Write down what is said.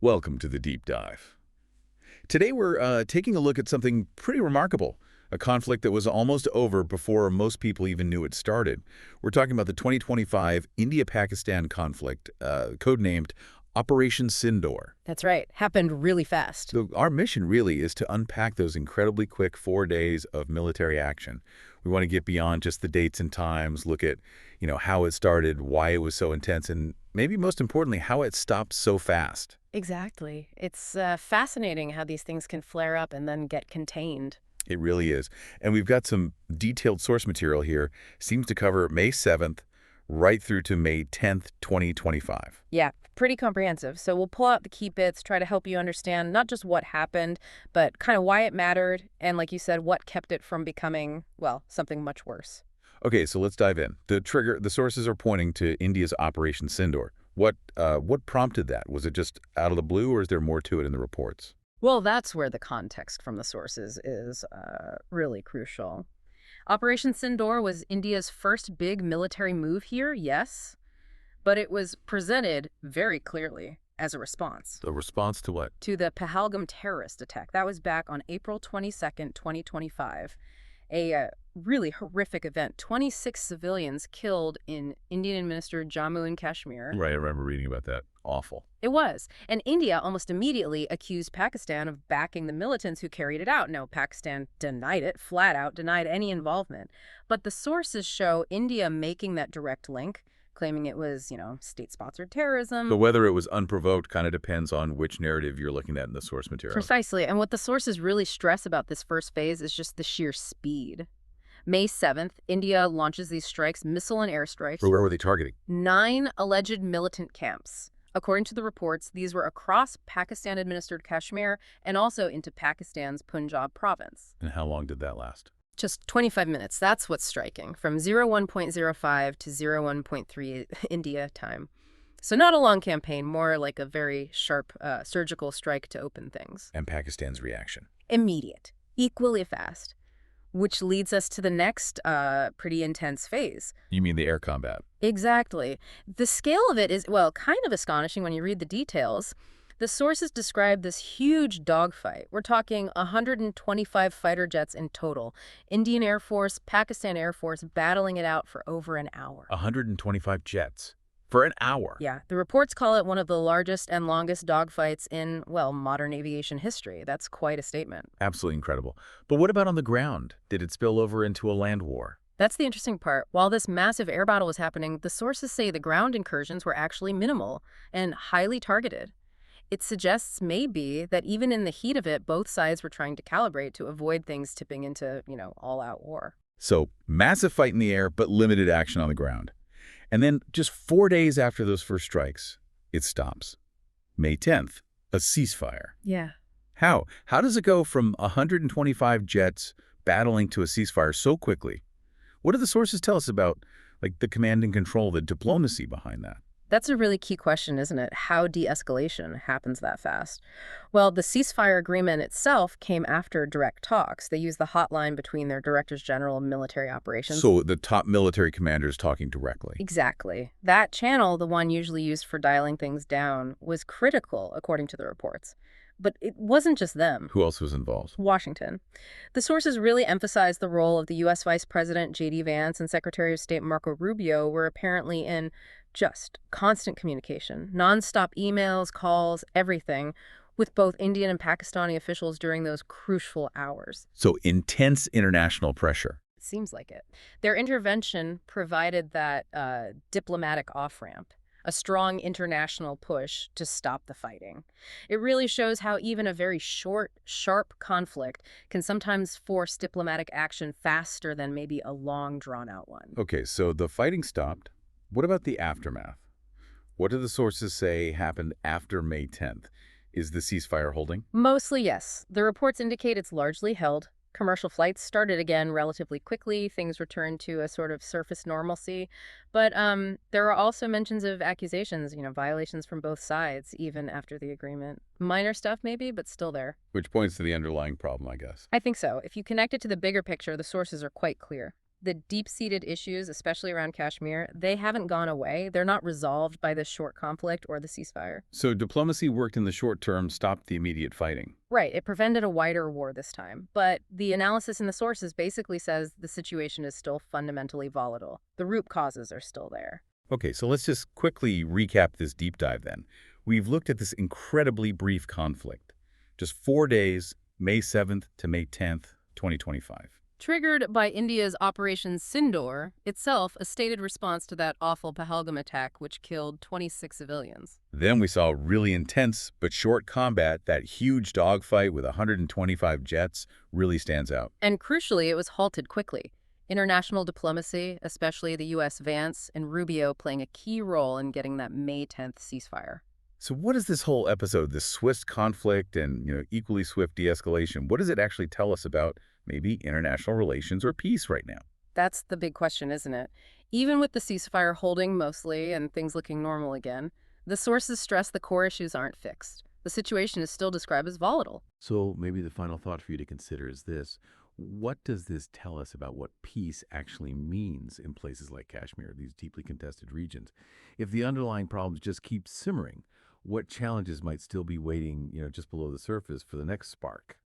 Welcome to the deep dive. Today we're taking a look at something pretty remarkable, a conflict that was almost over before most people even knew it started. We're talking about the 2025 India-Pakistan conflict, codenamed Operation Sindoor. That's right. Happened really fast. So our mission really is to unpack those incredibly quick 4 days of military action. We want to get beyond just the dates and times, look at, how it started, why it was so intense, and maybe most importantly, how it stopped so fast. Exactly. It's fascinating how these things can flare up and then get contained. It really is. And we've got some detailed source material here. Seems to cover May 7th right through to May 10th, 2025. Yeah, pretty comprehensive. So we'll pull out the key bits, try to help you understand not just what happened, but kind of why it mattered, and like you said, what kept it from becoming, well, something much worse. Okay, so let's dive in. The sources are pointing to India's Operation Sindoor. What prompted that? Was it just out of the blue, or is there more to it in the reports? Well, that's where the context from the sources is really crucial. Operation Sindoor was India's first big military move here, yes, but it was presented very clearly as a response The response to what? to the Pahalgam terrorist attack. That was back on April 22nd, 2025. A really horrific event. 26 civilians killed in Indian-administered Jammu and Kashmir. Right, I remember reading about that. Awful. It was. And India almost immediately accused Pakistan of backing the militants who carried it out. No, Pakistan denied it, flat out denied any involvement. But the sources show India making that direct link, claiming it was, state-sponsored terrorism. But whether it was unprovoked kind of depends on which narrative you're looking at in the source material. Precisely. And what the sources really stress about this first phase is just the sheer speed. May 7th, India launches these strikes, missile and airstrikes. Where were they targeting? 9 alleged militant camps. According to the reports, these were across Pakistan-administered Kashmir and also into Pakistan's Punjab province. And how long did that last? Just 25 minutes. That's what's striking, from 01.05 to 01.3 India time. So not a long campaign, more like a very sharp surgical strike to open things. And Pakistan's reaction? Immediate, equally fast, which leads us to the next pretty intense phase. You mean the air combat? Exactly. The scale of it is, well, kind of astonishing when you read the details. The sources describe this huge dogfight. We're talking 125 fighter jets in total. Indian Air Force, Pakistan Air Force battling it out for over an hour. 125 jets for an hour? Yeah, the reports call it one of the largest and longest dogfights in, well, modern aviation history. That's quite a statement. Absolutely incredible. But what about on the ground? Did it spill over into a land war? That's the interesting part. While this massive air battle was happening, the sources say the ground incursions were actually minimal and highly targeted. It suggests maybe that even in the heat of it, both sides were trying to calibrate to avoid things tipping into, all-out war. So, massive fight in the air, but limited action on the ground. And then, just 4 days after those first strikes, it stops. May 10th, a ceasefire. Yeah. How? How does it go from 125 jets battling to a ceasefire so quickly? What do the sources tell us about, the command and control, the diplomacy behind that? That's a really key question, isn't it? How de-escalation happens that fast? Well, the ceasefire agreement itself came after direct talks. They used the hotline between their directors general of military operations. So the top military commanders talking directly. Exactly. That channel, the one usually used for dialing things down, was critical, according to the reports. But it wasn't just them. Who else was involved? Washington. The sources really emphasized the role of the U.S. Vice President J.D. Vance and Secretary of State Marco Rubio were apparently in just constant communication, nonstop emails, calls, everything, with both Indian and Pakistani officials during those crucial hours. So intense international pressure. It seems like it. Their intervention provided that diplomatic off-ramp, a strong international push to stop the fighting. It really shows how even a very short, sharp conflict can sometimes force diplomatic action faster than maybe a long, drawn-out one. Okay, so the fighting stopped. What about the aftermath? What do the sources say happened after May 10th? Is the ceasefire holding? Mostly, yes. The reports indicate it's largely held. Commercial flights started again relatively quickly. Things returned to a sort of surface normalcy. But there are also mentions of accusations, violations from both sides, even after the agreement. Minor stuff maybe, but still there. Which points to the underlying problem, I guess. I think so. If you connect it to the bigger picture, the sources are quite clear. The deep-seated issues, especially around Kashmir, they haven't gone away. They're not resolved by this short conflict or the ceasefire. So diplomacy worked in the short term, stopped the immediate fighting. Right, it prevented a wider war this time. But the analysis in the sources basically says the situation is still fundamentally volatile. The root causes are still there. Okay, so let's just quickly recap this deep dive then. We've looked at this incredibly brief conflict. Just 4 days, May 7th to May 10th, 2025. Triggered by India's Operation Sindoor, itself a stated response to that awful Pahalgam attack which killed 26 civilians. Then we saw really intense but short combat. That huge dogfight with 125 jets really stands out. And crucially, it was halted quickly. International diplomacy, especially the U.S. Vance and Rubio, playing a key role in getting that May 10th ceasefire. So what is this whole episode, this swift conflict and equally swift de-escalation, what does it actually tell us about maybe international relations or peace right now? That's the big question, isn't it? Even with the ceasefire holding mostly and things looking normal again, the sources stress the core issues aren't fixed. The situation is still described as volatile. So maybe the final thought for you to consider is this. What does this tell us about what peace actually means in places like Kashmir, these deeply contested regions? If the underlying problems just keep simmering, what challenges might still be waiting, just below the surface for the next spark?